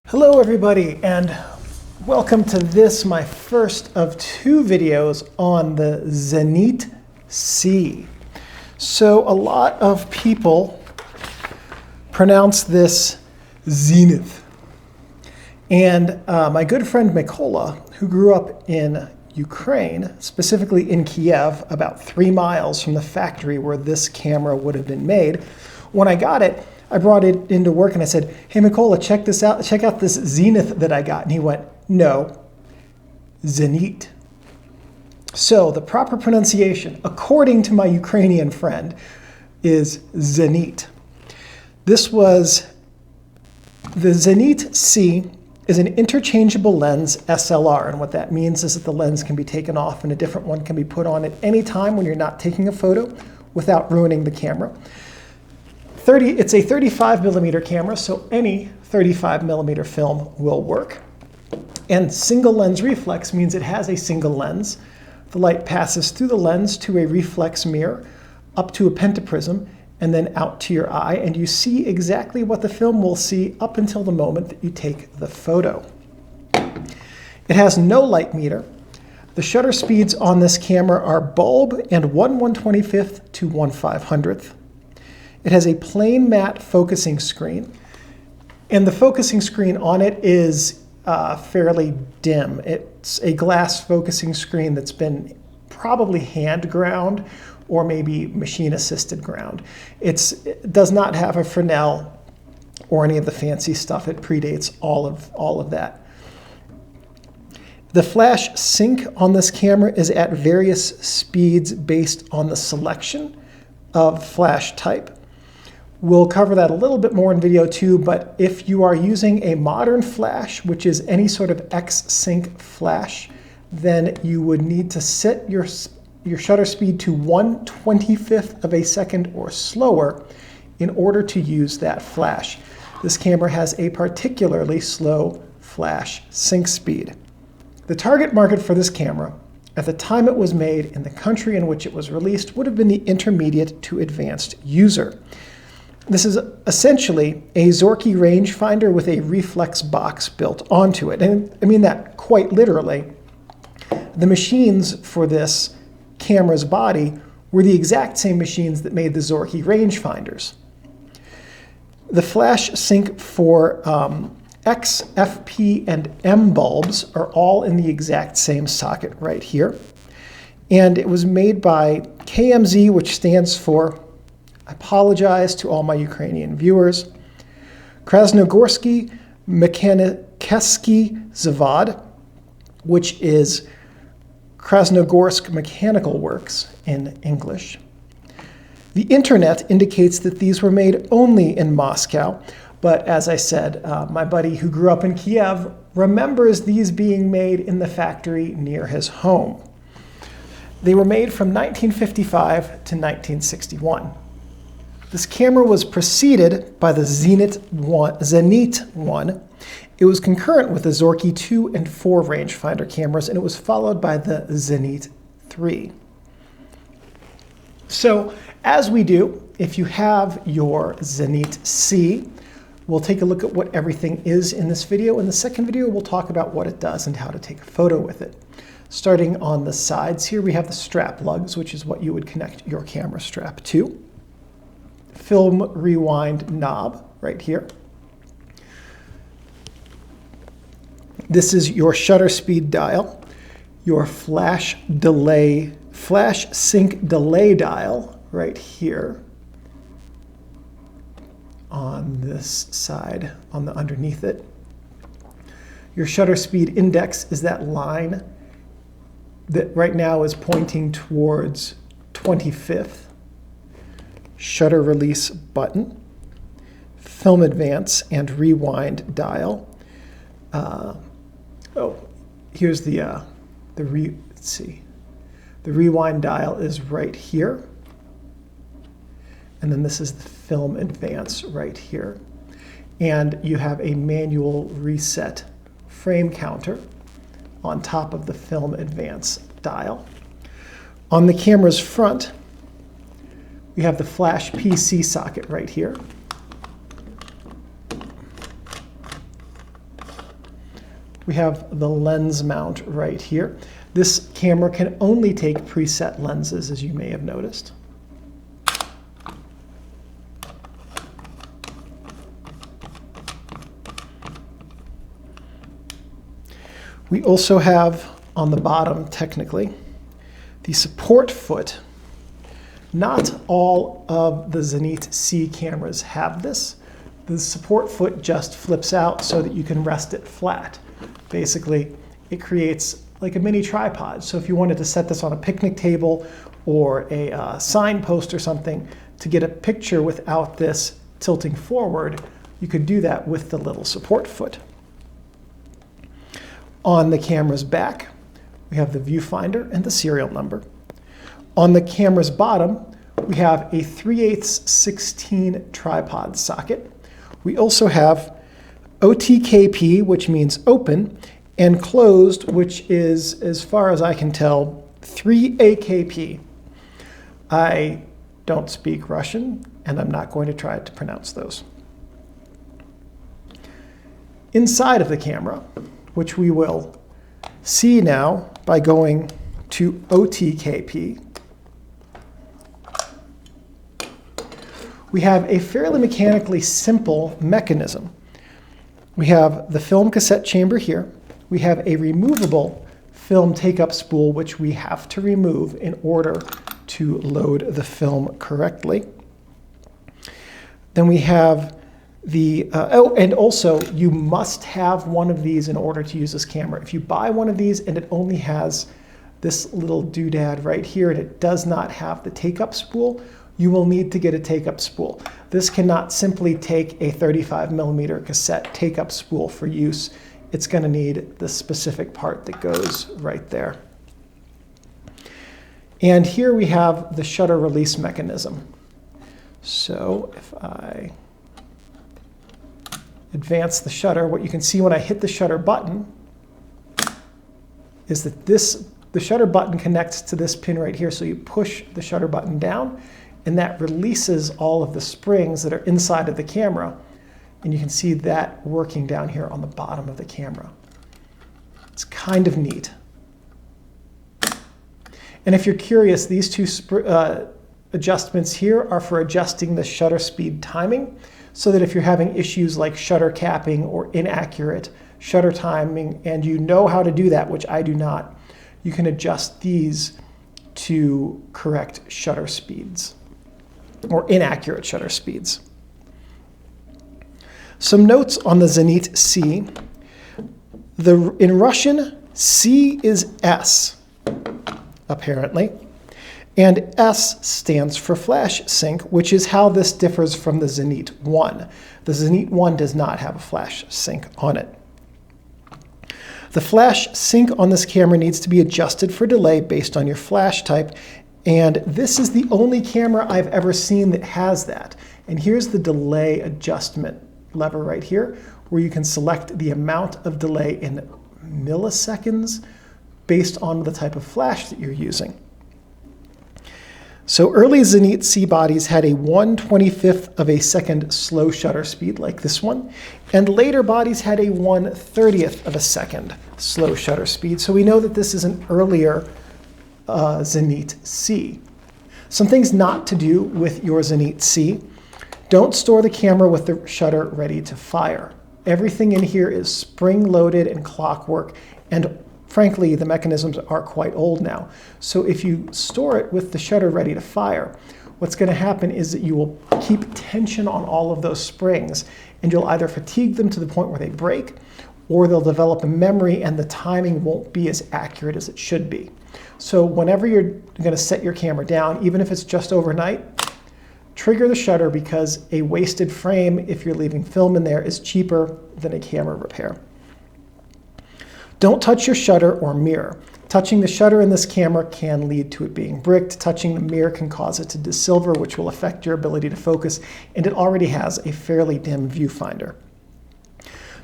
Hello everybody, and welcome to this, my first of two videos on the Zenit-C. So a lot of people pronounce this Zenith. And my good friend Mykola, who grew up in Ukraine, specifically in Kiev, about 3 miles from the factory where this camera would have been made, when I got it, I brought it into work and I said, "Hey Mykola, check this out. Check out this Zenith that I got." And he went, "No, Zenit." So the proper pronunciation, according to my Ukrainian friend, is Zenit. This was the Zenit-C is an interchangeable lens SLR, and what that means is that the lens can be taken off and a different one can be put on at any time when you're not taking a photo without ruining the camera. It's a 35 millimeter camera, so any 35 millimeter film will work. And single lens reflex means it has a single lens. The light passes through the lens to a reflex mirror, up to a pentaprism, and then out to your eye, and you see exactly what the film will see up until the moment that you take the photo. It has no light meter. The shutter speeds on this camera are bulb and 1/125th to 1/500th. It has a plain matte focusing screen, and the focusing screen on it is fairly dim. It's a glass focusing screen that's been probably hand ground or maybe machine assisted ground. It does not have a Fresnel or any of the fancy stuff. It predates all of that. The flash sync on this camera is at various speeds based on the selection of flash type. We'll cover that a little bit more in video 2, but if you are using a modern flash, which is any sort of X-Sync flash, then you would need to set your shutter speed to 1/25th of a second or slower in order to use that flash. This camera has a particularly slow flash sync speed. The target market for this camera, at the time it was made in the country in which it was released, would have been the intermediate to advanced user. This is essentially a Zorky rangefinder with a reflex box built onto it. And I mean that quite literally. The machines for this camera's body were the exact same machines that made the Zorky rangefinders. The flash sync for X, FP, and M bulbs are all in the exact same socket right here. And it was made by KMZ, which stands for, I apologize to all my Ukrainian viewers, Krasnogorski Mekhanicheskii Zavod, which is Krasnogorsk Mechanical Works in English. The internet indicates that these were made only in Moscow, but as I said, my buddy who grew up in Kiev remembers these being made in the factory near his home. They were made from 1955 to 1961. This camera was preceded by the Zenit-1. It was concurrent with the Zorky 2 and 4 rangefinder cameras, and it was followed by the Zenit-3. So, as we do, if you have your Zenit-C, we'll take a look at what everything is in this video. In the second video, we'll talk about what it does and how to take a photo with it. Starting on the sides here, we have the strap lugs, which is what you would connect your camera strap to. Film rewind knob right here. This is your shutter speed dial, your flash sync delay dial right here on this side, on the underneath it. Your shutter speed index is that line that right now is pointing towards 25th. Shutter release button, film advance and rewind dial. Here's the rewind dial is right here. And then this is the film advance right here. And you have a manual reset frame counter on top of the film advance dial. On the camera's front, we have the flash PC socket right here. We have the lens mount right here. This camera can only take preset lenses, as you may have noticed. We also have on the bottom, technically, the support foot. Not all of the Zenit-C cameras have this. The support foot just flips out so that you can rest it flat. Basically, it creates like a mini tripod. So if you wanted to set this on a picnic table or a signpost or something to get a picture without this tilting forward, you could do that with the little support foot. On the camera's back, we have the viewfinder and the serial number. On the camera's bottom, we have a 3/8 tripod socket. We also have OTKP, which means open, and closed, which is, as far as I can tell, 3AKP. I don't speak Russian, and I'm not going to try to pronounce those. Inside of the camera, which we will see now by going to OTKP, we have a fairly mechanically simple mechanism. We have the film cassette chamber here. We have a removable film take-up spool, which we have to remove in order to load the film correctly. Then we have the, and also you must have one of these in order to use this camera. If you buy one of these and it only has this little doodad right here and it does not have the take-up spool, you will need to get a take-up spool. This cannot simply take a 35mm cassette take-up spool for use. It's going to need the specific part that goes right there. And here we have the shutter release mechanism. So if I advance the shutter, what you can see when I hit the shutter button is that the shutter button connects to this pin right here. So you push the shutter button down, and that releases all of the springs that are inside of the camera. And you can see that working down here on the bottom of the camera. It's kind of neat. And if you're curious, these two adjustments here are for adjusting the shutter speed timing, so that if you're having issues like shutter capping or inaccurate shutter timing, and you know how to do that, which I do not, you can adjust these to correct shutter speeds or inaccurate shutter speeds. Some notes on the Zenit-C. In Russian, C is S, apparently, and S stands for flash sync, which is how this differs from the Zenit-1. The Zenit-1 does not have a flash sync on it. The flash sync on this camera needs to be adjusted for delay based on your flash type, and this is the only camera I've ever seen that has that. And here's the delay adjustment lever right here, where you can select the amount of delay in milliseconds based on the type of flash that you're using. So early Zenit-C bodies had a 1/25th of a second slow shutter speed like this one, and later bodies had a 1/30th of a second slow shutter speed. So we know that this is an earlier Zenit-C. Some things not to do with your Zenit-C. Don't store the camera with the shutter ready to fire. Everything in here is spring-loaded and clockwork, and frankly, the mechanisms are quite old now. So if you store it with the shutter ready to fire, what's going to happen is that you will keep tension on all of those springs, and you'll either fatigue them to the point where they break, or they'll develop a memory and the timing won't be as accurate as it should be. So whenever you're going to set your camera down, even if it's just overnight, trigger the shutter, because a wasted frame, if you're leaving film in there, is cheaper than a camera repair. Don't touch your shutter or mirror. Touching the shutter in this camera can lead to it being bricked. Touching the mirror can cause it to desilver, which will affect your ability to focus, and it already has a fairly dim viewfinder.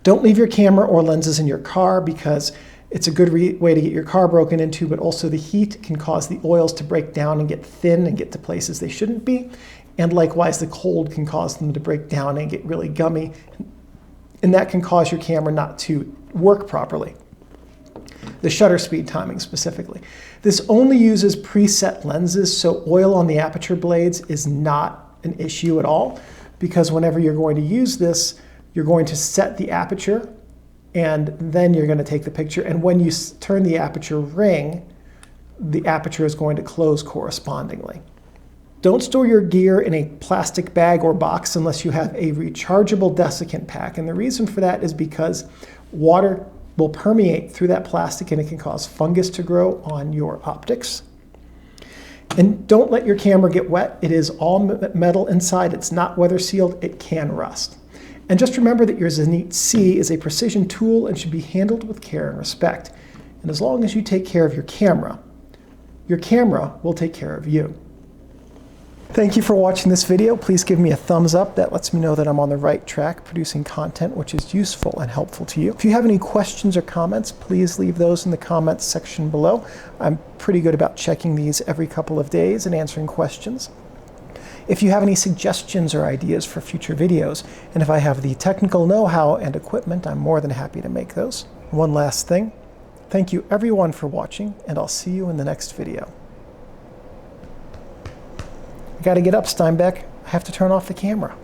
Don't leave your camera or lenses in your car, because It's a good way to get your car broken into, but also the heat can cause the oils to break down and get thin and get to places they shouldn't be. And likewise, the cold can cause them to break down and get really gummy. And that can cause your camera not to work properly. The shutter speed timing specifically. This only uses preset lenses, so oil on the aperture blades is not an issue at all, because whenever you're going to use this, you're going to set the aperture and then you're going to take the picture. And when you turn the aperture ring, the aperture is going to close correspondingly. Don't store your gear in a plastic bag or box unless you have a rechargeable desiccant pack. And the reason for that is because water will permeate through that plastic and it can cause fungus to grow on your optics. And don't let your camera get wet. It is all metal inside. It's not weather sealed. It can rust. And just remember that your Zenit-C is a precision tool and should be handled with care and respect. And as long as you take care of your camera will take care of you. Thank you for watching this video. Please give me a thumbs up. That lets me know that I'm on the right track producing content which is useful and helpful to you. If you have any questions or comments, please leave those in the comments section below. I'm pretty good about checking these every couple of days and answering questions. If you have any suggestions or ideas for future videos, and if I have the technical know-how and equipment, I'm more than happy to make those. One last thing. Thank you everyone for watching, and I'll see you in the next video. I gotta get up, Steinbeck. I have to turn off the camera.